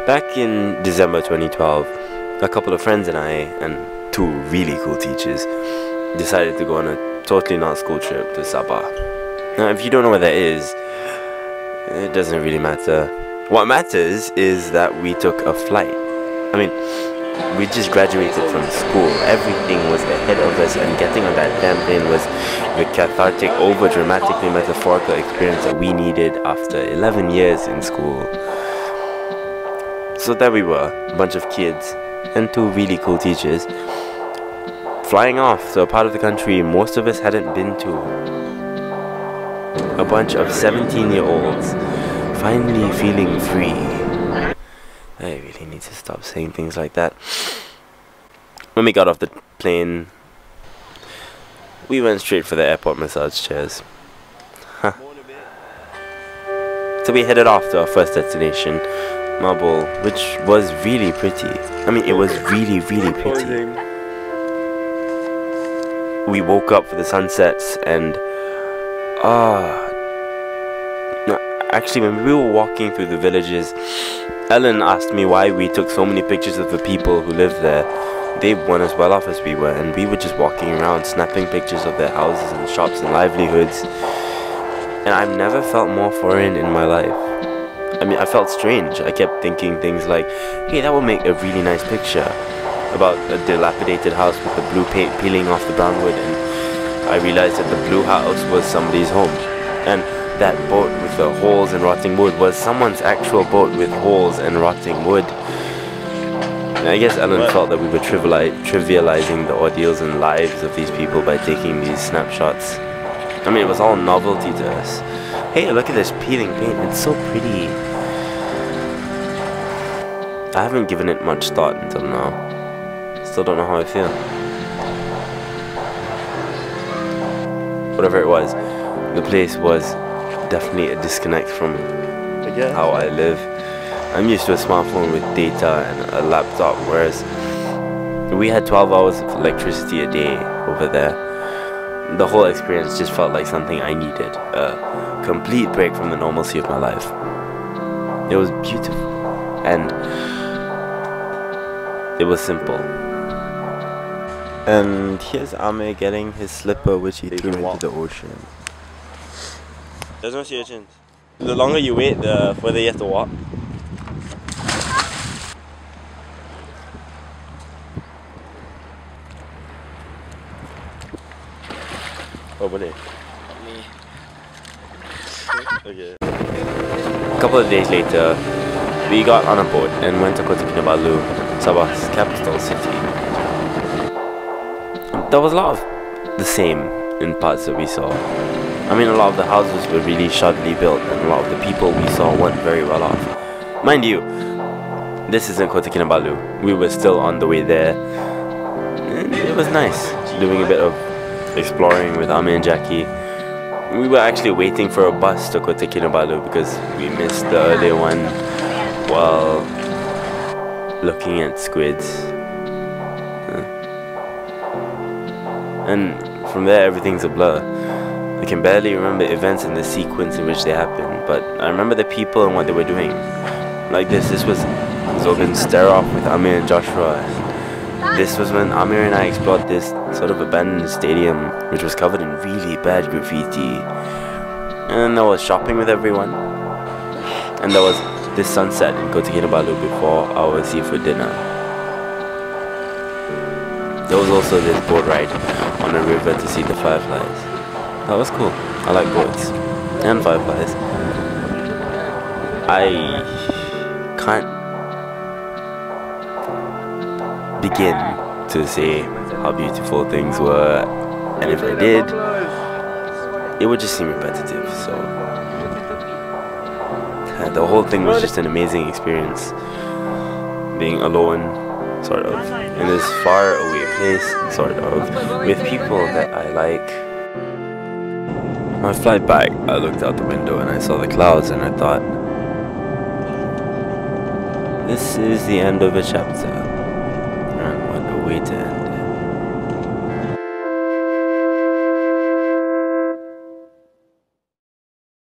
Back in December 2012, a couple of friends and I, and two really cool teachers, decided to go on a totally not school trip to Sabah. Now, if you don't know where that is, it doesn't really matter. What matters is that we took a flight. I mean, we just graduated from school. Everything was ahead of us, and getting on that damn plane was the cathartic, over-dramatically metaphorical experience that we needed after 11 years in school. So there we were, a bunch of kids and two really cool teachers, flying off to a part of the country most of us hadn't been to. A bunch of 17-year-olds finally feeling free. I really need to stop saying things like that. When we got off the plane, we went straight for the airport massage chairs. Huh. So we headed off to our first destination, Marble, which was really pretty. I mean, it was really, really pretty. We woke up for the sunsets and no, actually, when we were walking through the villages, Ellen asked me why we took so many pictures of the people who lived there. They weren't as well off as we were, and we were just walking around snapping pictures of their houses and shops and livelihoods. And I've never felt more foreign in my life. I mean, I felt strange. I kept thinking things like, hey, that would make a really nice picture about a dilapidated house with the blue paint peeling off the brown wood, and I realized that the blue house was somebody's home, and that boat with the holes and rotting wood was someone's actual boat with holes and rotting wood. And I guess Ellen felt that we were trivializing the ordeals and lives of these people by taking these snapshots. I mean, it was all novelty to us. Hey, look at this peeling paint, it's so pretty. I haven't given it much thought until now. Still don't know how I feel. Whatever it was, the place was definitely a disconnect from how I live. I'm used to a smartphone with data and a laptop, whereas we had 12 hours of electricity a day over there. The whole experience just felt like something I needed, a complete break from the normalcy of my life. It was beautiful, and it was simple. And here's Ame getting his slipper, which he threw into the ocean. There's no sea urchins. The longer you wait, the further you have to walk. Oh, boleh? Okay. A couple of days later, we got on a boat and went to Kota Kinabalu, Sabah's capital city. There was a lot of the same in parts that we saw. I mean, a lot of the houses were really shoddily built, and a lot of the people we saw weren't very well off. Mind you, this isn't Kota Kinabalu. We were still on the way there. And it was nice, doing a bit of exploring with Ame and Jackie. We were actually waiting for a bus to Kota Kinabalu because we missed the earlier one while looking at squids. And from there, everything's a blur. I can barely remember events in the sequence in which they happened, but I remember the people and what they were doing. Like this was Zogan's stare-off with Amir and Joshua. And this was when Amir and I explored this sort of abandoned stadium, which was covered in really bad graffiti. And there was shopping with everyone. And there was this sunset in Kota Kinabalu before our seafood dinner. There was also this boat ride on a river to see the fireflies. That was cool. I like boats and fireflies. I can't begin to say how beautiful things were, and if I did, it would just seem repetitive. So the whole thing was just an amazing experience, being alone, sort of, in this far away place, sort of, with people that I like. On my flight back, I looked out the window and I saw the clouds, and I thought, this is the end of a chapter, and what a way to end.